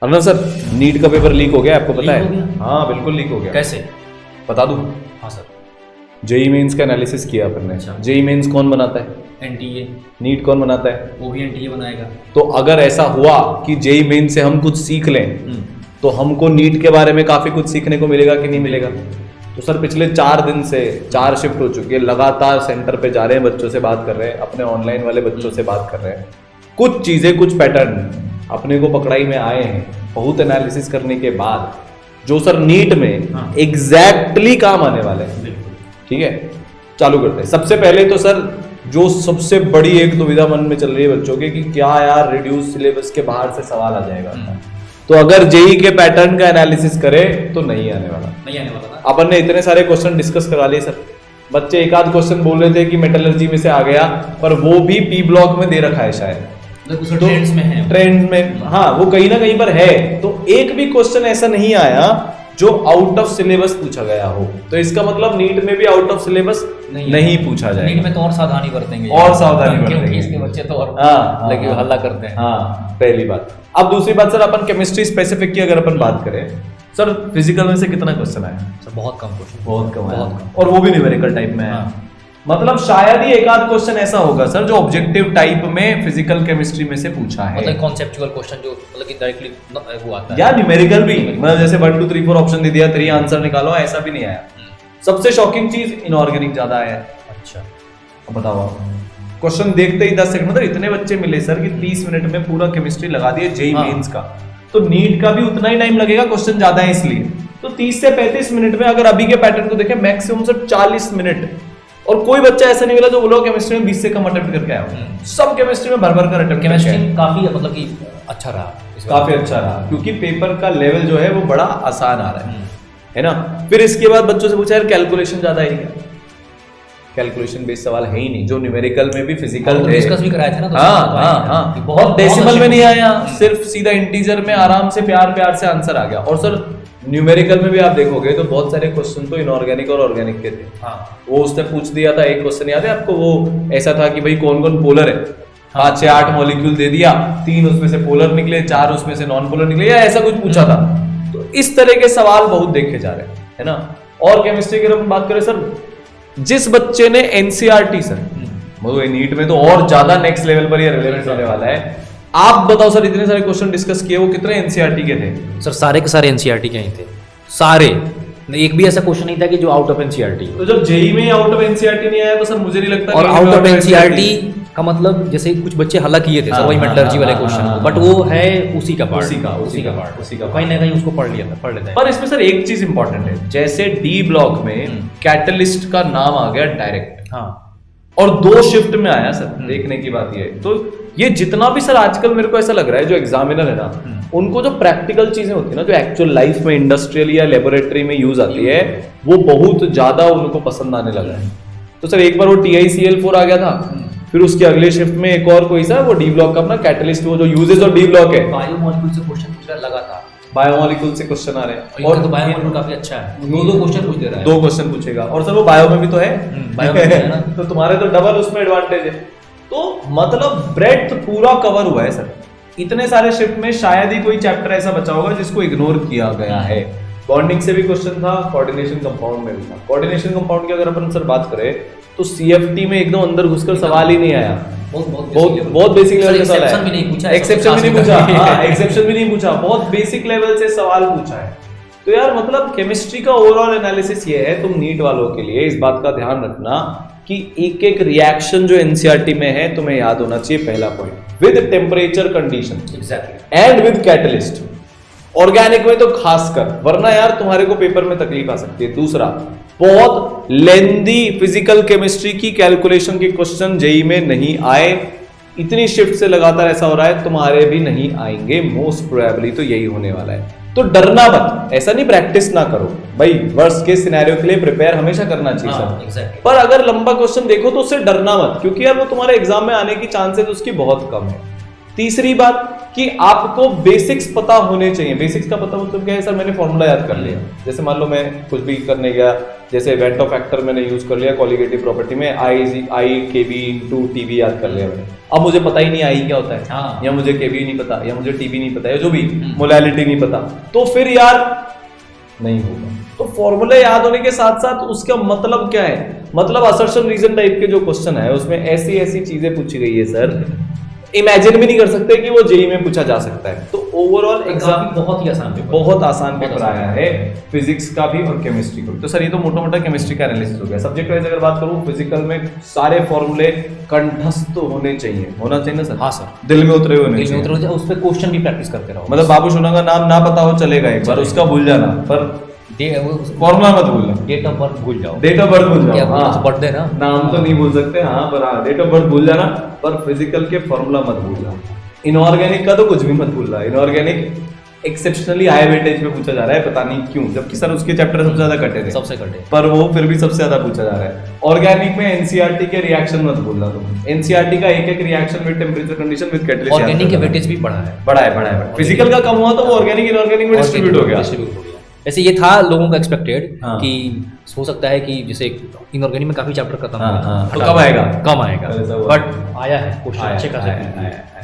Arnav sir, NEET का paper leak हो गया, आपको पता लीक हो है? गया? हाँ बिल्कुल लीक हो गया। कैसे? बता दूं? हाँ सर। जेई मेंस का एनालिसिस किया अपन ने। अच्छा। जेई मेंस कौन बनाता है? एनटीए, नीट कौन बनाता है? वो भी एनटीए बनाएगा। तो अगर ऐसा हुआ कि जेई मेंस से हम कुछ सीख लें तो हमको नीट के बारे में काफी कुछ सीखने को मिलेगा कि नहीं मिलेगा? तो सर पिछले 4 दिन से 4 शिफ्ट हो चुकी है, लगातार सेंटर पे जा रहे हैं, बच्चों से बात कर रहे हैं, अपने ऑनलाइन वाले बच्चों से बात कर रहे हैं। कुछ चीजें, कुछ पैटर्न अपने को पकड़ाई में आए हैं बहुत एनालिसिस करने के बाद, जो सर नीट में हाँ। एग्जैक्टली काम आने वाले हैं। बिल्कुल। ठीक है, चालू करते हैं। सबसे पहले तो सर जो सबसे बड़ी एक दुविधा मन में चल रही है बच्चों के कि क्या यार रिड्यूस सिलेबस के बाहर से सवाल आ जाएगा। तो अगर जेई के पैटर्न का एनालिसिस करे तो नहीं आने वाला। नहीं आने वाला ना। अपन ने इतने सारे क्वेश्चन डिस्कस करा लिए सर। बच्चे एक आध क्वेश्चन बोल रहे थे कि मेटलर्जी में से आ गया, पर वो भी पी ब्लॉक में दे रखा है शायद, मतलब ट्रेंड्स में है। ट्रेंड में, हाँ वो कहीं ना कहीं पर है। तो एक भी क्वेश्चन ऐसा नहीं आया जो आउट ऑफ सिलेबस पूछा गया हो। तो इसका मतलब नीट में भी आउट ऑफ सिलेबस नहीं पूछा जाएगा। नीट में तो और सावधानी बरतेंगे, और सावधानी क्योंकि बरतेंगे। इसके बच्चे तो और हाँ, लगे हाँ, हल्ला करते हैं। हाँ पहली बात। अब दूसरी बात सर, अपन केमिस्ट्री स्पेसिफिक की अगर अपन बात करें सर, फिजिकल में से कितना क्वेश्चन आया? सर बहुत कम क्वेश्चन, बहुत कम आया, बहुत कम। और वो भी न्यूमेरिकल टाइप में है। हाँ। मतलब शायद ही एक आध क्वेश्चन ऐसा होगा सर जो ऑब्जेक्टिव टाइप में फिजिकल केमिस्ट्री में से पूछा है। मतलब कॉन्सेप्चुअल क्वेश्चन जो मतलब कि डायरेक्टली वो आता है, या न्यूमेरिकल भी, मतलब जैसे 1 2 3 4 ऑप्शन दे दिया, 3 आंसर निकालो, ऐसा भी नहीं आया। सबसे शॉकिंग चीज इनऑर्गेनिक ज्यादा आया है। अच्छा। अब बताओ आप, क्वेश्चन देखते ही 10 सेकंड, मतलब इतने बच्चे मिले सर कि 30 मिनट में पूरा केमिस्ट्री लगा दिए जेई हाँ। मेंस का। तो नीट का भी उतना ही टाइम लगेगा, क्वेश्चन ज्यादा है इसलिए। तो 30 से 35 मिनट में अगर अभी के पैटर्न को देखें, मैक्सिमम सर 40 मिनट। और कोई बच्चा ऐसा नहीं मिला जो बोलो केमिस्ट्री में 20 से कम अटेम्प्ट करके आया हो। सब केमिस्ट्री में भर भर कर अटेम्प्ट केमिस्ट्री काफी मतलब कि अच्छा रहा इस बार। काफी अच्छा रहा, क्योंकि पेपर का लेवल जो है वो बड़ा आसान आ रहा है ना। फिर इसके बाद बच्चों से पूछा यार कैलकुलेशन ज्यादा है क्या? कैलकुलेशन बेस्ड सवाल है ही नहीं, जो न्यूमेरिकल में भी फिजिकल थे। डिस्कस भी कराया था ना। हाँ हाँ हाँ, बहुत डेसिमल में नहीं आया, सिर्फ सीधा इंटीजर में आराम से प्यार प्यार से आंसर आ गया। और सर न्यूमेरिकल में भी आप देखोगे तो बहुत सारे क्वेश्चन तो इनऑर्गेनिक और ऑर्गेनिक के थे। हाँ। वो उसने पूछ दिया था, एक क्वेश्चन याद है आपको? वो ऐसा था कि भाई कौन कौन पोलर है, 5 से 8 मॉलिक्यूल दे दिया, 3 उसमें से पोलर निकले, 4 उसमें से नॉन पोलर निकले, या ऐसा कुछ पूछा था। तो इस तरह के सवाल बहुत देखे जा रहे हैं, है ना। और केमिस्ट्री की अगर हम बात करें सर, जिस बच्चे ने एनसीईआरटी सर, मतलब नीट में तो और ज्यादा नेक्स्ट लेवल पर ये रिलेवेंट होने वाला है। आप बताओ सर, इतने सारे क्वेश्चन डिस्कस किए, वो कितने एनसीईआरटी के थे? सर सारे के सारे एनसीईआरटी के ही थे, सारे। एक भी ऐसा क्वेश्चन नहीं था कि जो आउट ऑफ एनसीईआरटी। तो जब जेई में आउट ऑफ एनसीईआरटी नहीं आया तो सर मुझे नहीं लगता। और आउट ऑफ एनसीईआरटी का मतलब जैसे कुछ बच्चे हल्ला किए थे सर वही मेटलर्जी वाले क्वेश्चन को, बट वो है उसी का पार्ट, उसी का कहीं ना कहीं उसको पढ़ लेते हैं। पर इसमें सर एक चीज इंपॉर्टेंट है, जैसे डी ब्लॉक में कैटलिस्ट का नाम आ गया डायरेक्ट, हाँ, और 2 शिफ्ट में आया सर। देखने की बात ये है, तो ये जितना भी सर आजकल मेरे को ऐसा लग रहा है जो एग्जामिनर है ना, उनको जो प्रैक्टिकल चीजें होती है ना, जो एक्चुअल लाइफ में इंडस्ट्रियल या लेबोरेटरी में यूज आती है, वो बहुत ज्यादा उनको पसंद आने लगा है। तो सर एक बार वो TiCl4 आ गया था, फिर उसके अगले शिफ्ट में एक और कोई सा वो डी ब्लॉक का अपना कैटलिस्ट, वो जो यूजेस ऑफ डी ब्लॉक है, बायोमॉलिक्यूल से क्वेश्चन पूछ रहा लगा था, बायोमॉलिक्यूल से क्वेश्चन आ रहे हैं। और तो बायोमॉलिक्यूल काफी अच्छा है, 2 क्वेश्चन पूछ दे रहा है, 2 क्वेश्चन पूछेगा। और सर वो बायो में भी तो है, बायो में है ना। तो तुम्हारे तो डबल उसमें एडवांटेज है। तो मतलब ब्रेड्थ पूरा कवर हुआ है सर। इतने सारे शिफ्ट में शायद ही कोई चैप्टर ऐसा बचा होगा जिसको इग्नोर किया गया है। बॉन्डिंग से भी क्वेश्चन था, कोऑर्डिनेशन कंपाउंड में भी था। कोऑर्डिनेशन कंपाउंड की अगर अपन सर बात करें तो सीएफटी में एकदम अंदर घुसकर सवाल ही नहीं आया। बहुत बेसिक लेवल का सवाल है, एक्सेप्शन भी नहीं पूछा, एक्सेप्शन भी नहीं पूछा, बहुत बेसिक लेवल से सवाल पूछा है। तो यार मतलब केमिस्ट्री का ओवरऑल एनालिसिस ये है, तुम नीट वालों के लिए इस बात का ध्यान रखना कि एक एक रिएक्शन जो एनसीईआरटी में है तुम्हें याद होना चाहिए। पहला point, with temperature condition exactly and with catalyst. Organic में तो खासकर, वरना यार तुम्हारे को पेपर में तकलीफ आ सकती है। दूसरा, बहुत लेंदी फिजिकल केमिस्ट्री की कैलकुलेशन के क्वेश्चन जेई में नहीं आए। इतनी शिफ्ट से लगातार ऐसा हो रहा है, तुम्हारे भी नहीं आएंगे, मोस्ट प्रोबेबली तो यही होने वाला है। तो डरना मत, ऐसा नहीं प्रैक्टिस ना करो भाई, वर्स्ट केस सिनेरियो के लिए प्रिपेयर हमेशा करना चाहिए सर। exactly. पर अगर लंबा क्वेश्चन देखो तो उससे डरना मत, क्योंकि यार वो तुम्हारे एग्जाम में आने की चांसेस उसकी बहुत कम है। तीसरी बात कि आपको बेसिक्स पता होने चाहिए। बेसिक्स का पता मतलब क्या है सर? मैंने फॉर्मूला याद कर लिया, जैसे मान लो मैं कुछ भी करने गया, जैसे वेंटो फैक्टर मैंने यूज कर लिया कॉलिगेटिव प्रॉपर्टी में, आई के बी इंटू टीवी याद कर लिया मैंने। अब मुझे पता ही नहीं आई क्या होता है, हाँ। या मुझे केबी नहीं पता, या मुझे टीवी नहीं पता, या जो भी मोलैलिटी नहीं पता, तो फिर यार नहीं होगा। तो फॉर्मूले याद होने के साथ साथ उसका मतलब क्या है, मतलब असर्शन रीजन टाइप के जो क्वेश्चन है उसमें ऐसी ऐसी चीजें पूछी गई है सर, इमेजिन भी नहीं कर सकते कि वो जेई में पूछा जा सकता है। तो ओवरऑल एग्जाम बहुत ही आसान पेपर, बहुत आसान पेपर आया है फिजिक्स का भी और केमिस्ट्री का भी। तो सर ये तो मोटा मोटा केमिस्ट्री का एनालिसिस हो गया। सब्जेक्ट वाइज अगर बात करूं, फिजिकल में सारे फॉर्मूले कंठस्थ होने चाहिए, होना चाहिए ना सर? हाँ सर, दिल में उतरे हुए होने दिल में चाहिए। उतरो, उस पर क्वेश्चन भी प्रैक्टिस करते रहो। मतलब बाबू सोना का नाम ना पता हो चलेगा, एक बार उसका भूल जाना, पर फॉर्मूला मत भूलना, डेट ऑफ बर्थ भूल जाओ, डेट ऑफ बर्थ भूल क्या जाओ, हाँ बर्थडे ना, नाम तो नहीं भूल सकते, हाँ पर हाँ डेट ऑफ बर्थ भूल जाना, पर फिजिकल के फॉर्मूला मत भूलना। इनऑर्गेनिक का तो कुछ भी मत भूलना, इनऑर्गेनिक एक्सेप्शनली हाई वेटेज पे पूछा जा रहा है, पता नहीं क्यों, जबकि सर उसके चैप्टर सबसे ज्यादा कटे थे, सबसे कटे, पर वो फिर भी सबसे ज्यादा पूछा जा रहा है। ऑर्गेनिक में एनसीईआरटी के रिएक्शन मत भूलना तुम, एनसीईआरटी का एक एक reaction with temperature condition with catalyst, organic के वेटेज भी बढ़ा है, बढ़ा है। फिजिकल का कम हुआ तो वो ऑर्गेनिक इनऑर्गेनिक में डिस्ट्रीब्यूट हो गया। ऐसे ये था लोगों का एक्सपेक्टेड हाँ। कि हो सकता है कि जैसे इनऑर्गेनिक में काफी चैप्टर खत्म हाँ, हुए, हाँ, तो हटा कम आएगा। कम आएगा, ऐसा हुआ। बट आया है क्वेश्चन अच्छे खासे।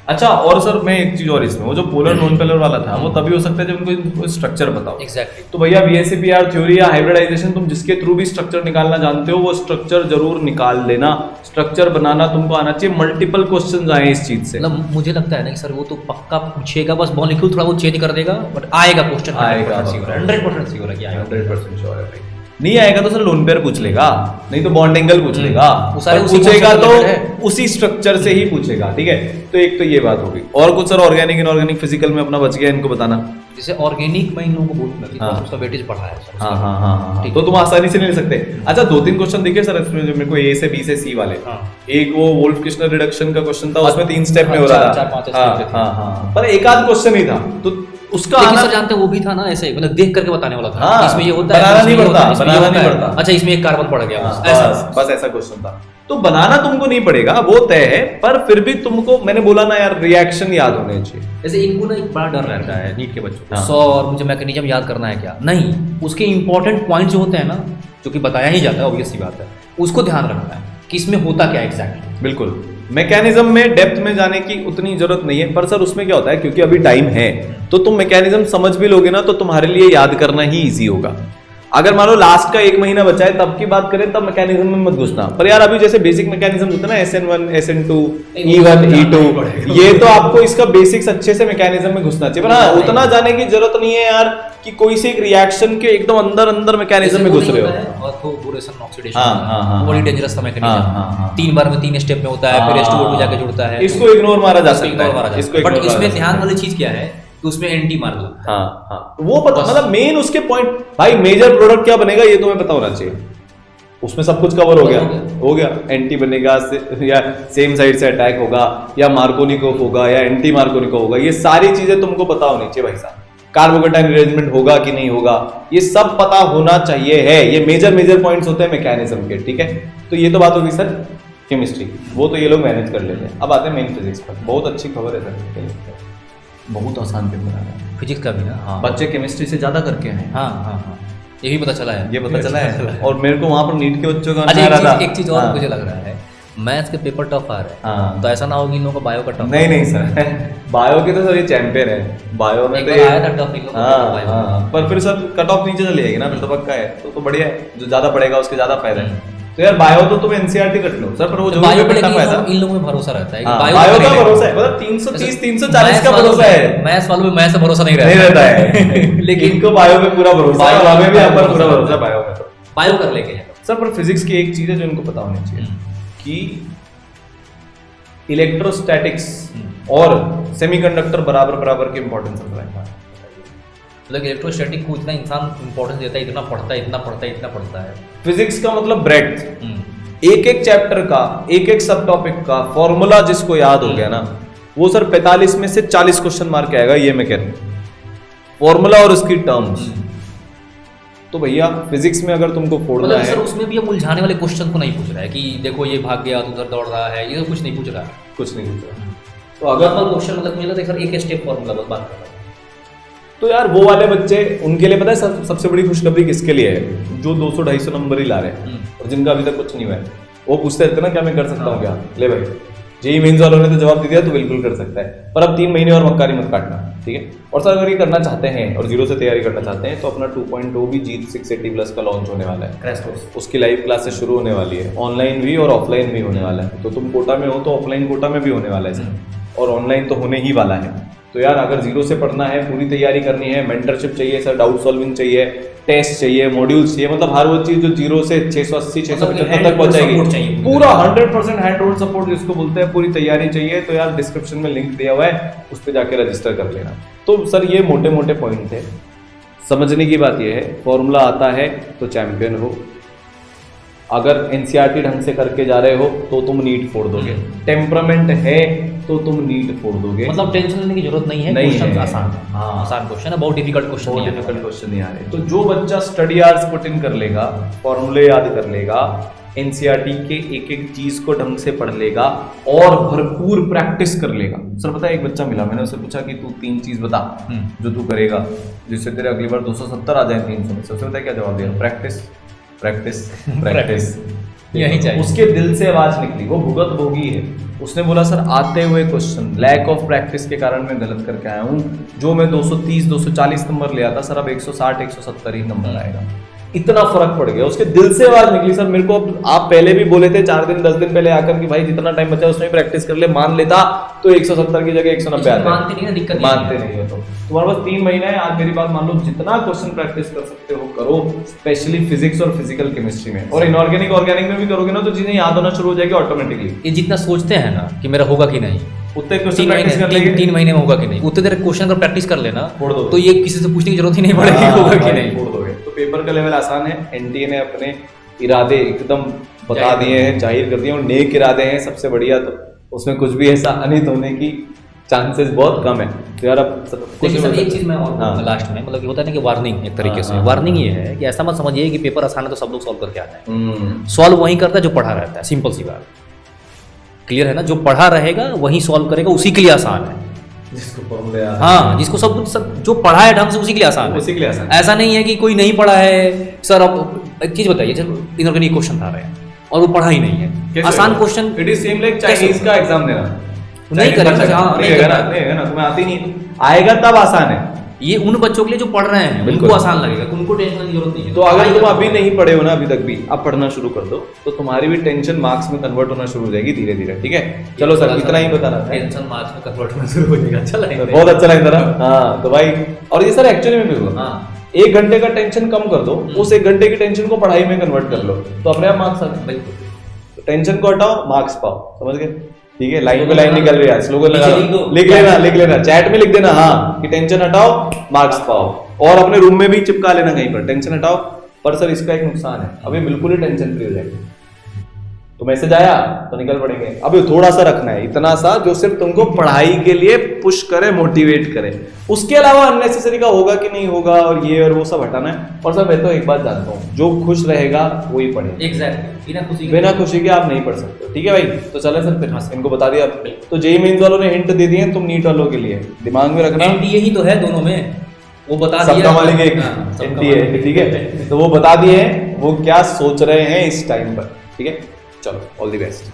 अच्छा, और सर मैं एक चीज और इसमें, वो जो पोलर नॉन पोलर वाला था वो तभी हो सकता है जब उनको स्ट्रक्चर बताओ। एग्जैक्टली। तो भैया वीएसएपीआर थ्योरी या हाइब्रिडाइजेशन तुम जिसके थ्रू भी स्ट्रक्चर निकालना जानते हो वो स्ट्रक्चर जरूर निकाल लेना। स्ट्रक्चर बनाना तुमको आना चाहिए, मल्टीपल क्वेश्चन आए इस चीज से। मतलब मुझे लगता है ना कि सर वो तो पक्का पूछेगा, बस मॉलिक्यूल थोड़ा वो चेंज कर देगा, बट आएगा क्वेश्चन, आएगा 100% श्योर है कि आएगा। 100% श्योर है भाई। नहीं आएगा तो सर लोन पेयर पूछ लेगा, नहीं तो बॉन्ड एंगल पूछ लेगा, वो सारे और उसी पूछेगा concept तो related है। उसी स्ट्रक्चर से ही पूछेगा। ठीक है, तो एक तो ये बात होगी। और कुछ सर ऑर्गेनिक इनऑर्गेनिक फिजिकल में अपना बच गया, इनको बताना। जैसे ऑर्गेनिक में इन लोगों को बोलूंगा कि हाँ। उसका वेटेज बढ़ा है सर, हाँ हाँ हाँ हाँ, ठीक तो तुम आसानी से नहीं ले सकते। अच्छा, 2-3 क्वेश्चन दिखे सर इसमें जो मेरे को ए से बी से सी वाले। हाँ। एक वो वोल्फ किश्नर रिडक्शन का क्वेश्चन था, उसमें 3 स्टेप में हाँ, हो रहा था। 4-5 स्टेप हाँ, पे थे। हाँ, हाँ, पर एक आध क्वेश्चन ही था, तो उसका लेकिन आना सर जानते हैं वो भी था ना ऐसे, मतलब देख करके बताने वाला था। हाँ, इसमें ये होता है, बनाना इसमें नहीं ये होता है, पड़ता, इसमें ये बनाना होता नहीं है। पड़ता। अच्छा, इसमें एक कार्बन पड़ गया, हाँ, ऐसा बस ऐसा क्वेश्चन था। तो बनाना तुमको नहीं पड़ेगा, वो तय है, पर फिर भी तुमको, मैंने बोला ना यार, रिएक्शन याद होने चाहिए। जैसे इनको ना एक बड़ा डर रहता है नीट के बच्चों को, हाँ। 100 और मुझे मैकेनिज्म याद करना है क्या, नहीं, उसके इंपॉर्टेंट पॉइंट जो होते हैं ना, जो कि बताया ही जाता है, ऑब्वियस सी बात है, उसको ध्यान रखना है कि इसमें होता क्या एग्जैक्टली। बिल्कुल, मैकेनिज्म में डेप्थ में जाने की उतनी जरूरत नहीं है, पर सर उसमें क्या होता है, क्योंकि अभी टाइम है, तो तुम मैकेनिज्म समझ भी लोगे ना, तो तुम्हारे लिए याद करना ही इजी होगा। अगर मान लो लास्ट का 1 महीना बचा है तब की बात करें, तब मैकेनिज्म में मत घुसना। पर यार अभी जैसे बेसिक मैकेनिज्म होता है ना, SN1 SN2 E1 E2, ये तो आपको इसका बेसिक्स अच्छे से मैकेनिज्म में घुसना चाहिए। पर हाँ, उतना जाने की जरूरत नहीं है यार कि कोई से एक रिएक्शन के एकदम अंदर अंदर मैकेनिज्म में घुस रहे हो। ऑर्थोबोरेशन ऑक्सीडेशन, हाँ, हाँ, हाँ, बड़ी हाँ। डेंजरस था हाँ, हाँ, मैकेनिज्म, हाँ। 3 बार में 3 स्टेप में होता है, फिर H2O में जाके जुड़ता है, इसको इग्नोर मारा जा इसको सकता ignore मारा है, जा इसको सकता है। ignore बट मारा इसमें जा ध्यान सकता है। वाली चीज क्या है कि उसमें एंटी मार लगता है। हाँ हाँ, वो पता, बस। मतलब मेन उसके पॉइंट, भाई मेजर प्रोडक्ट क्या बनेगा ये तुम्हें पता होना चाहिए। उसमें सब कुछ कवर हो गया। एंटी बनेगा या सेम साइड से अटैक होगा, या मार्कोनिकोव होगा, या एंटी मार्कोनिकोव होगा, ये सारी चीजें तुमको पता होनी चाहिए भाई साहब। कार्बोकेटाइन अरेंजमेंट होगा कि नहीं होगा, ये सब पता होना चाहिए है। ये मेजर पॉइंट्स होते हैं मैकेनिज्म के। ठीक है, तो ये तो बात होगी सर केमिस्ट्री, वो तो ये लोग मैनेज कर लेते हैं। अब आते हैं मेन फिजिक्स पर। बहुत अच्छी खबर है सर, बहुत आसान पेपर आ रहा है फिजिक्स का भी ना। हाँ बच्चे केमिस्ट्री से ज्यादा करके हैं। हाँ हाँ हाँ, ये भी पता चला है, ये पता चला है। और मेरे को वहां पर नीट के बच्चों का अच्छा, आ रहा था। एक चीज और हाँ। मुझे लग रहा है, मैथ्स के पेपर टफ आ रहे हैं, हाँ। तो ऐसा ना हो कि इन लोगों का बायो का टफ। नहीं सर, बायो के तो सर ये चैंपियन है। बायो में एक तो बार ये आया था टफ इन लोगों का हाँ बायो। हाँ, पर फिर सर कट ऑफ नीचे चली जाएगी ना, फिर तो पक्का है। तो बढ़िया है, जो ज्यादा पड़ेगा उसके ज्यादा फायदा है। तो यार बायो तो तुम एनसीईआरटी कट लो सर, पर वो जो बायो पे पेपर लेकिन टफ है इन लोगों में भरोसा रहता है, हाँ, बायो बायो तो का नहीं भरोसा रहता। है, मतलब 330 340 का भरोसा है। मैथ्स वालों में मैथ्स से भरोसा नहीं नहीं रहता रहता है लेकिन इनको बायो पे पूरा भरोसा है, बायो और हमें भी यहाँ पर पे पूरा भरोसा भरोसा है बायो में। तो बायो कर लेके हैं। सर पर फिजिक्स की एक चीज है जो इनको पता होनी चाहिए कि इलेक्ट्रोस्टैटिक्स और सेमीकंडक्टर बराबर के इंपॉर्टेंस रख रहे हैं। मतलब इलेक्ट्रोस्टैटिक को इतना इंसान इंपॉर्टेंस देता है, इतना पढ़ता है। फिजिक्स का मतलब ब्रेड्थ, एक एक चैप्टर का, एक एक सब टॉपिक का फॉर्मूला जिसको याद हो गया ना, वो सर 45 में से 40 क्वेश्चन मार्क आएगा, ये मैं कह रहा हूं, फॉर्मूला और उसकी टर्म्स। तो भैया फिजिक्स में अगर तुमको फोड़ना मतलब है, सर उसमें भी अब उलझाने वाले क्वेश्चन को नहीं पूछ रहा है कि देखो ये भाग गया तो उधर दौड़ रहा है, ये तो कुछ नहीं पूछ रहा है। कुछ नहीं पूछ रहा। तो अगर क्वेश्चन मतलब मुझे लगता है सर एक स्टेप फॉर्मूला बस बात कर रहा है। तो यार वो वाले बच्चे, उनके लिए पता है सबसे बड़ी खुशखबरी किसके लिए है? जो 200-250 नंबर ही ला रहे हैं और जिनका अभी तक कुछ नहीं हुआ है। वो पूछते रहते ना क्या मैं कर सकता हूँ क्या? ले भाई, जेईई मेंस वालों ने तो जवाब दे दिया, तो बिल्कुल कर सकता है, पर अब 3 महीने और मक्कारी मत काटना, ठीक है। और सर अगर ये करना चाहते हैं और जीरो से तैयारी करना चाहते हैं तो अपना 2.0 भी जीत 680+ का लॉन्च होने वाला है, क्रैश कोर्स। उसकी लाइव क्लासेस शुरू होने वाली है, ऑनलाइन भी और ऑफलाइन भी होने वाला है। तो तुम कोटा में हो तो ऑफलाइन कोटा में भी होने वाला है सर, और ऑनलाइन तो होने ही वाला है। तो यार अगर जीरो से पढ़ना है, पूरी तैयारी करनी है, मेंटरशिप चाहिए सर, डाउट सॉल्विंग चाहिए, टेस्ट चाहिए, मॉड्यूल्स चाहिए, मतलब हर वो चीज जो जीरो से 680-675 तक पहुंचाएगी, पूरा 100% हैंड होल्ड सपोर्ट जिसको बोलते हैं, पूरी तैयारी चाहिए, तो यार डिस्क्रिप्शन में लिंक दिया हुआ है, उस पर जाके रजिस्टर कर लेना। तो सर ये मोटे मोटे पॉइंट थे। समझने की बात यह है, फॉर्मूला आता है तो चैंपियन हो, अगर एनसीईआरटी ढंग से करके जा रहे हो तो तुम नीट फोड़ दोगे, टेम्परामेंट है तो तुम नीट फोड़ दोगे, मतलब टेंशन लेने की जरूरत नहीं है, क्वेश्चन आसान है। हाँ, आसान क्वेश्चन है, बहुत डिफिकल्ट क्वेश्चन नहीं है, डिफिकल्ट क्वेश्चन नहीं आ रहे। तो जो बच्चा स्टडी आवर्स पुट इन कर लेगा, फॉर्मूले याद कर लेगा, एनसीईआरटी के एक एक चीज को ढंग से पढ़ लेगा और भरपूर प्रैक्टिस कर लेगा। सर पता है एक बच्चा मिला, मैंने उससे पूछा कि तू 3 चीज बता जो तू करेगा जिससे तेरे अगली बार 270 आ जाए 300 में। सबसे पता है क्या जवाब दिया? Practice practice practice. यही चाहिए। उसके दिल से आवाज निकली, वो भुगत भोगी है। उसने बोला सर आते हुए क्वेश्चन लैक ऑफ प्रैक्टिस के कारण मैं गलत करके आया हूँ, जो मैं 230-240 नंबर ले आता सर अब 160-170 ही नंबर आएगा। इतना फर्क पड़ गया, उसके दिल से आवाज निकली सर मेरे को आप पहले भी बोले थे 4 दिन 10 दिन पहले आकर कि भाई जितना टाइम बचा उसमें प्रैक्टिस कर ले, मान लेता तो 170 की जगह 190 आता। मानते नहीं ना, दिक्कत मानते नहीं हो तो तुम्हारे पास 3 महीने है। आज मेरी बात मान लो, जितना क्वेश्चन प्रैक्टिस कर सकते हो करो, स्पेशली फिजिक्स और फिजिकल केमिस्ट्री में, और इनऑर्गेनिक ऑर्गेनिक में भी करोगे ना तो चीजें याद होना शुरू हो जाएगी ऑटोमेटिकली। ये जितना सोचते हैं ना कि मेरा होगा कि नहीं, उतने क्वेश्चन प्रैक्टिस कर लेंगे, 3 महीने में होगा कि नहीं, उतने देर क्वेश्चन अगर प्रैक्टिस कर लेना फोड़ दो, तो ये किसी से पूछने की जरूरत ही नहीं पड़ेगी होगा कि नहीं, फोड़ दोगे। तो पेपर का लेवल आसान है, एनटीए ने अपने इरादे एकदम बता दिए हैं, जाहिर कर दिए, और नेक इरादे हैं सबसे बढ़िया, तो उसमें कुछ भी ऐसा अनित होने की चांसेस बहुत कम है। तो यार अब देखिए सर एक चीज मैं और लास्ट में, मतलब होता है ना कि वार्निंग, एक तरीके से वार्निंग ये है कि ऐसा मत समझिए कि पेपर आसान है तो सब लोग सॉल्व करके आते हैं। सॉल्व वही करता है जो पढ़ा रहता है, सिंपल सी बात, क्लियर है ना। जो पढ़ा रहेगा वही सॉल्व करेगा, उसी के लिए आसान है। जिसको फॉर्मूले हाँ, जिसको सब कुछ जो पढ़ा है ढंग से उसी के लिए आसान है, उसी के लिए आसान। ऐसा नहीं है कि कोई नहीं पढ़ा है सर। अब एक चीज बताइए, चलो इनऑर्गेनिक क्वेश्चन था रहे हैं और वो पढ़ा ही नहीं है, आसान question, it is same like Chinese का एग्जाम देना, नहीं करेगा, नहीं है ना, तुम्हें आती नहीं, आएगा तब आसान है। ये उन बच्चों के लिए जो पढ़ रहे हैं उनको आसान लगेगा, उनको टेंशन की जरूरत नहीं है। तो अगर तुम अभी नहीं पढ़े हो ना, अभी तक भी, अब पढ़ना शुरू कर दो तो तुम्हारी भी टेंशन मार्क्स में कन्वर्ट होना शुरू हो जाएगी धीरे धीरे, ठीक है। चलो सर इतना ही बताना था, टेंशन मार्क्स में कन्वर्ट होना शुरू हो जाएगा। अच्छा लगेगा, बहुत अच्छा लगता ना। हाँ तो भाई, और ये सर एक्चुअली में भी होगा। 1 घंटे का टेंशन कम कर दो, उस 1 घंटे की टेंशन को पढ़ाई में कन्वर्ट कर लो, तो अपने आप मार्क्स आते हैं। बिल्कुल, टेंशन को हटाओ, मार्क्स पाओ, समझ गए? ठीक है, लाइन पे लाइन निकल रही है, स्लोगन लगा लिख लेना, चैट में लिख देना, हाँ कि टेंशन हटाओ मार्क्स पाओ, और अपने रूम में भी चिपका लेना कहीं पर, टेंशन हटाओ। पर सर इसका एक नुकसान है, अभी बिल्कुल ही टेंशन फ्री हो जाएगी। तो मैसेज आया तो निकल पड़ेंगे, अभी थोड़ा सा रखना है, इतना सा जो सिर्फ तुमको पढ़ाई के लिए पुश करे, मोटिवेट करे। उसके अलावा अननेसेसरी का होगा कि नहीं होगा और ये और वो सब हटाना है। और सर मैं तो एक बात जानता हूँ, जो खुश रहेगा वही पढ़े। एग्जैक्टली, बिना खुशी के आप नहीं पढ़ सकते, ठीक है भाई। तो चले सर फिर इनको बता दिया। तो जेईई मेंस वालों ने हिंट दे दिए, तुम नीट वालों के लिए दिमाग में रखना, एनटीए ही तो है दोनों में, वो बता दिया सबका मालिक एक एनटीए, ठीक है। तो वो बता दिए हैं वो क्या सोच रहे हैं इस टाइम पर, ठीक है। चलो ऑल द बेस्ट।